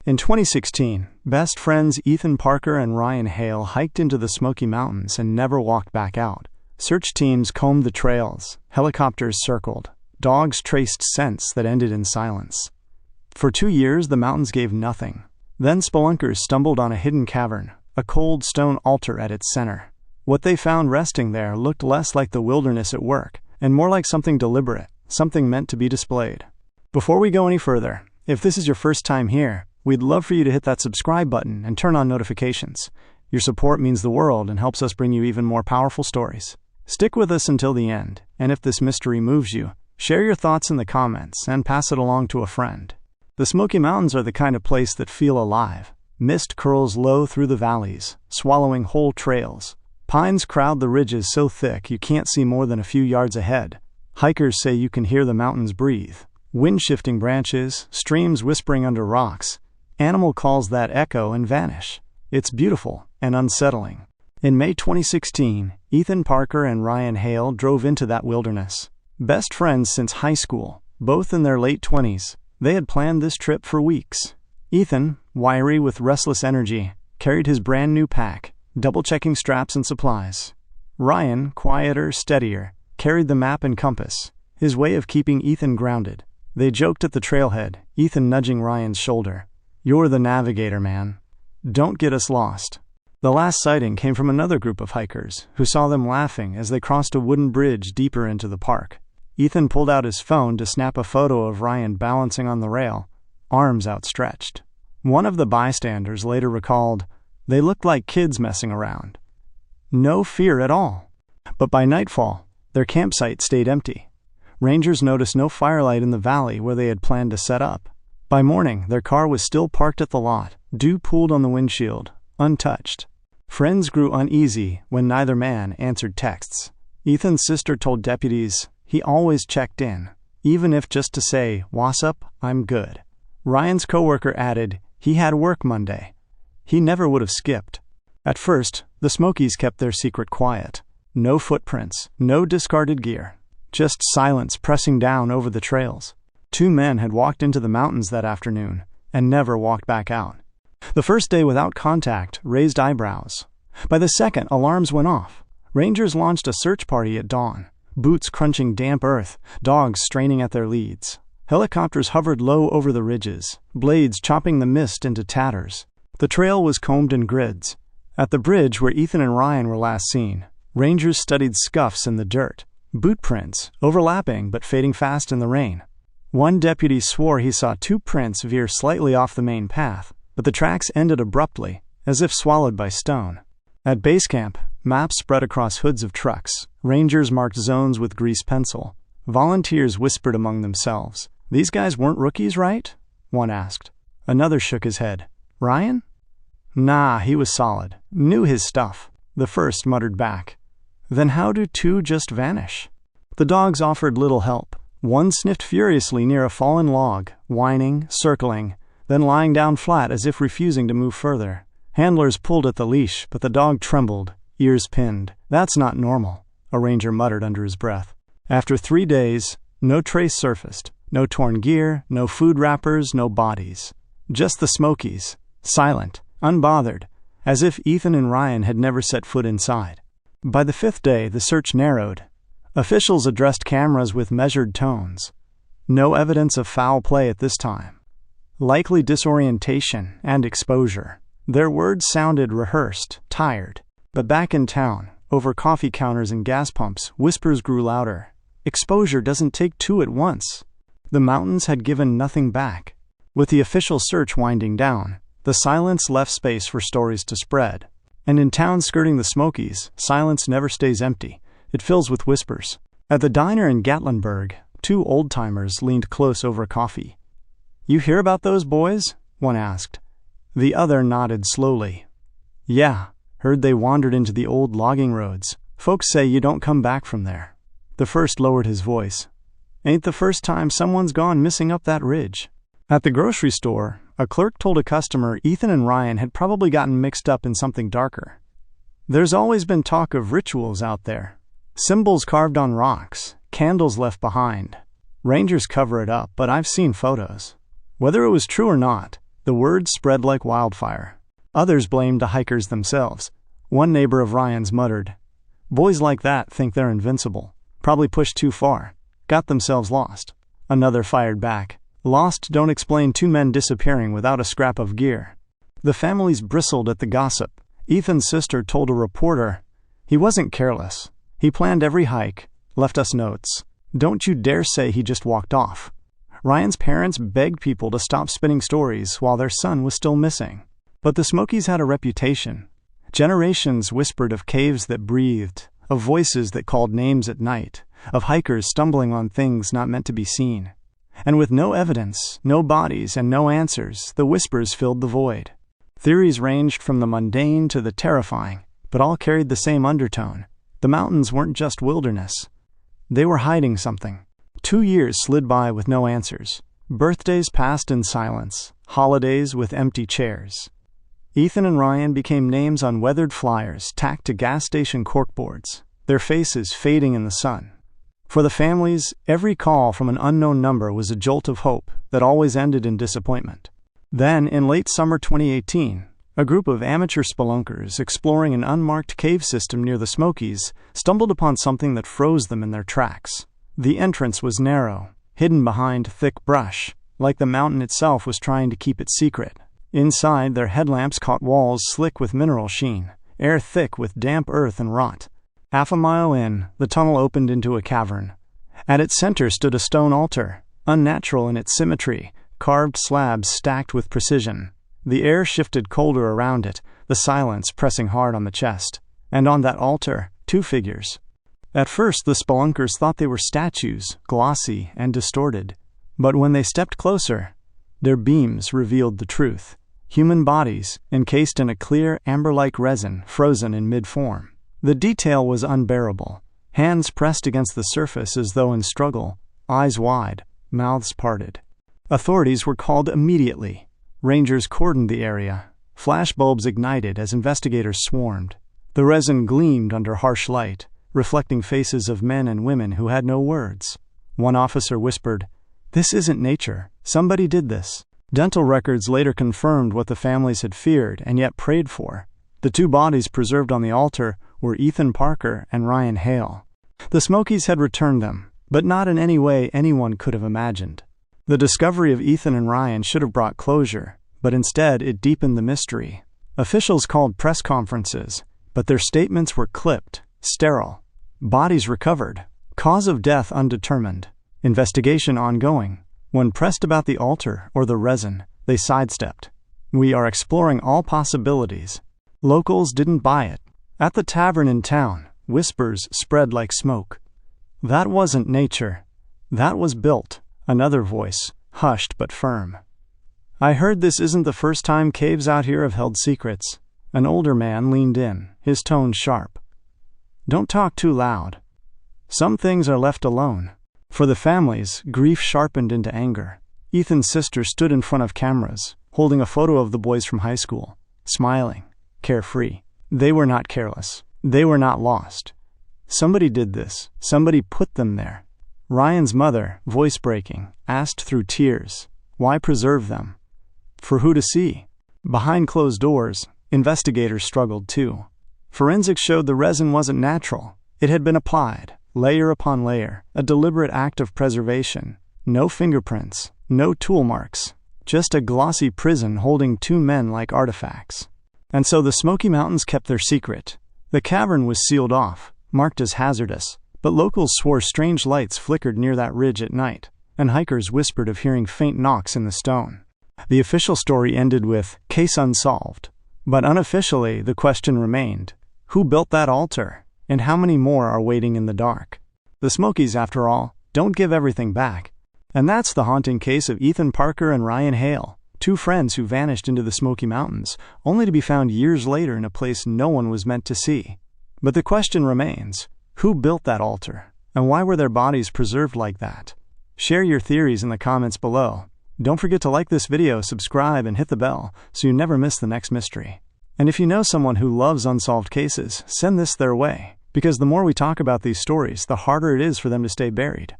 In 2016, best friends Ethan Parker and Ryan Hale hiked into the Smoky Mountains and never walked back out. Search teams combed the trails, helicopters circled, dogs traced scents that ended in silence. For 2 years, the mountains gave nothing. Then spelunkers stumbled on a hidden cavern, a cold stone altar at its center. What they found resting there looked less like the wilderness at work, and more like something deliberate, something meant to be displayed. Before we go any further, if this is your first time here, we'd love for you to hit that subscribe button and turn on notifications. Your support means the world and helps us bring you even more powerful stories. Stick with us until the end, and if this mystery moves you, share your thoughts in the comments and pass it along to a friend. The Smoky Mountains are the kind of place that feel alive. Mist curls low through the valleys, swallowing whole trails. Pines crowd the ridges so thick you can't see more than a few yards ahead. Hikers say you can hear the mountains breathe. Wind-shifting branches, streams whispering under rocks. Animal calls that echo and vanish. It's beautiful and unsettling. In May 2016, Ethan Parker and Ryan Hale drove into that wilderness. Best friends since high school, both in their late 20s, they had planned this trip for weeks. Ethan, wiry with restless energy, carried his brand new pack, double-checking straps and supplies. Ryan, quieter, steadier, carried the map and compass, his way of keeping Ethan grounded. They joked at the trailhead, Ethan nudging Ryan's shoulder. "You're the navigator, man. Don't get us lost." The last sighting came from another group of hikers, who saw them laughing as they crossed a wooden bridge deeper into the park. Ethan pulled out his phone to snap a photo of Ryan balancing on the rail, arms outstretched. One of the bystanders later recalled, "They looked like kids messing around." No fear at all. But by nightfall, their campsite stayed empty. Rangers noticed no firelight in the valley where they had planned to set up. By morning, their car was still parked at the lot, dew pooled on the windshield, untouched. Friends grew uneasy when neither man answered texts. Ethan's sister told deputies he always checked in, even if just to say, "What's up? I'm good." Ryan's coworker added he had work Monday. He never would have skipped. At first, the Smokies kept their secret quiet. No footprints, no discarded gear, just silence pressing down over the trails. 2 men had walked into the mountains that afternoon and never walked back out. The first day without contact raised eyebrows. By the second, alarms went off. Rangers launched a search party at dawn, boots crunching damp earth, dogs straining at their leads. Helicopters hovered low over the ridges, blades chopping the mist into tatters. The trail was combed in grids. At the bridge where Ethan and Ryan were last seen, Rangers studied scuffs in the dirt, boot prints, overlapping but fading fast in the rain. One deputy swore he saw 2 prints veer slightly off the main path, but the tracks ended abruptly, as if swallowed by stone. At base camp, maps spread across hoods of trucks. Rangers marked zones with grease pencil. Volunteers whispered among themselves. "These guys weren't rookies, right?" one asked. Another shook his head. "Ryan?" "Nah, he was solid. Knew his stuff." The first muttered back. "Then how do 2 just vanish?" The dogs offered little help. One sniffed furiously near a fallen log, whining, circling, then lying down flat as if refusing to move further. Handlers pulled at the leash, but the dog trembled, ears pinned. "That's not normal," a ranger muttered under his breath. After 3 days, no trace surfaced. No torn gear, no food wrappers, no bodies. Just the Smokies, silent, unbothered, as if Ethan and Ryan had never set foot inside. By the 5th day, the search narrowed. Officials addressed cameras with measured tones. No evidence of foul play at this time. Likely disorientation and exposure. Their words sounded rehearsed, tired. But back in town, over coffee counters and gas pumps, whispers grew louder. Exposure doesn't take 2 at once. The mountains had given nothing back. With the official search winding down, the silence left space for stories to spread. And in towns skirting the Smokies, silence never stays empty. It fills with whispers. At the diner in Gatlinburg, 2 old-timers leaned close over coffee. "You hear about those boys?" one asked. The other nodded slowly. "Yeah, heard they wandered into the old logging roads. Folks say you don't come back from there." The first lowered his voice. "Ain't the first time someone's gone missing up that ridge." At the grocery store, a clerk told a customer Ethan and Ryan had probably gotten mixed up in something darker. "There's always been talk of rituals out there. Symbols carved on rocks, candles left behind. Rangers cover it up, but I've seen photos." Whether it was true or not, The word spread like wildfire. Others blamed the hikers themselves. One neighbor of Ryan's muttered, "Boys like that think they're invincible. Probably pushed too far. Got themselves lost." Another fired back, "Lost don't explain two men disappearing without a scrap of gear." The families bristled at the gossip. Ethan's sister told a reporter, "He wasn't careless. He planned every hike, left us notes. Don't you dare say he just walked off." Ryan's parents begged people to stop spinning stories while their son was still missing. But the Smokies had a reputation. Generations whispered of caves that breathed, of voices that called names at night, of hikers stumbling on things not meant to be seen. And with no evidence, no bodies, and no answers, the whispers filled the void. Theories ranged from the mundane to the terrifying, but all carried the same undertone. The mountains weren't just wilderness. They were hiding something. 2 years slid by with no answers. Birthdays passed in silence, holidays with empty chairs. Ethan and Ryan became names on weathered flyers tacked to gas station corkboards, their faces fading in the sun. For the families, every call from an unknown number was a jolt of hope that always ended in disappointment. Then, in late summer 2018, a group of amateur spelunkers exploring an unmarked cave system near the Smokies stumbled upon something that froze them in their tracks. The entrance was narrow, hidden behind thick brush, like the mountain itself was trying to keep it secret. Inside, their headlamps caught walls slick with mineral sheen, air thick with damp earth and rot. Half a mile in, the tunnel opened into a cavern. At its center stood a stone altar, unnatural in its symmetry, carved slabs stacked with precision. The air shifted colder around it, the silence pressing hard on the chest. And on that altar, 2 figures. At first, the spelunkers thought they were statues, glossy and distorted. But when they stepped closer, their beams revealed the truth. Human bodies, encased in a clear, amber-like resin, frozen in mid-form. The detail was unbearable. Hands pressed against the surface as though in struggle, eyes wide, mouths parted. Authorities were called immediately. Rangers cordoned the area. Flashbulbs ignited as investigators swarmed. The resin gleamed under harsh light, reflecting faces of men and women who had no words. One officer whispered, "This isn't nature. Somebody did this." Dental records later confirmed what the families had feared and yet prayed for. The 2 bodies preserved on the altar were Ethan Parker and Ryan Hale. The Smokies had returned them, but not in any way anyone could have imagined. The discovery of Ethan and Ryan should have brought closure, but instead it deepened the mystery. Officials called press conferences, but their statements were clipped, sterile. Bodies recovered. Cause of death undetermined. Investigation ongoing. When pressed about the altar or the resin, they sidestepped. "We are exploring all possibilities." Locals didn't buy it. At the tavern in town, whispers spread like smoke. "That wasn't nature. That was built." Another voice, hushed but firm. "I heard this isn't the first time caves out here have held secrets." An older man leaned in, his tone sharp. "Don't talk too loud. Some things are left alone." For the families, grief sharpened into anger. Ethan's sister stood in front of cameras, holding a photo of the boys from high school, smiling, carefree. They were not careless. They were not lost. Somebody did this. Somebody put them there. Ryan's mother, voice breaking, asked through tears, "Why preserve them? For who to see?" Behind closed doors, investigators struggled too. Forensics showed the resin wasn't natural. It had been applied, layer upon layer, a deliberate act of preservation. No fingerprints, no tool marks, just a glossy prison holding 2 men like artifacts. And so the Smoky Mountains kept their secret. The cavern was sealed off, marked as hazardous, but locals swore strange lights flickered near that ridge at night, and hikers whispered of hearing faint knocks in the stone. The official story ended with, "Case unsolved." But unofficially, the question remained, who built that altar? And how many more are waiting in the dark? The Smokies, after all, don't give everything back. And that's the haunting case of Ethan Parker and Ryan Hale, 2 friends who vanished into the Smoky Mountains, only to be found years later in a place no one was meant to see. But the question remains, who built that altar? And why were their bodies preserved like that? Share your theories in the comments below. Don't forget to like this video, subscribe, and hit the bell so you never miss the next mystery. And if you know someone who loves unsolved cases, send this their way, because the more we talk about these stories, the harder it is for them to stay buried.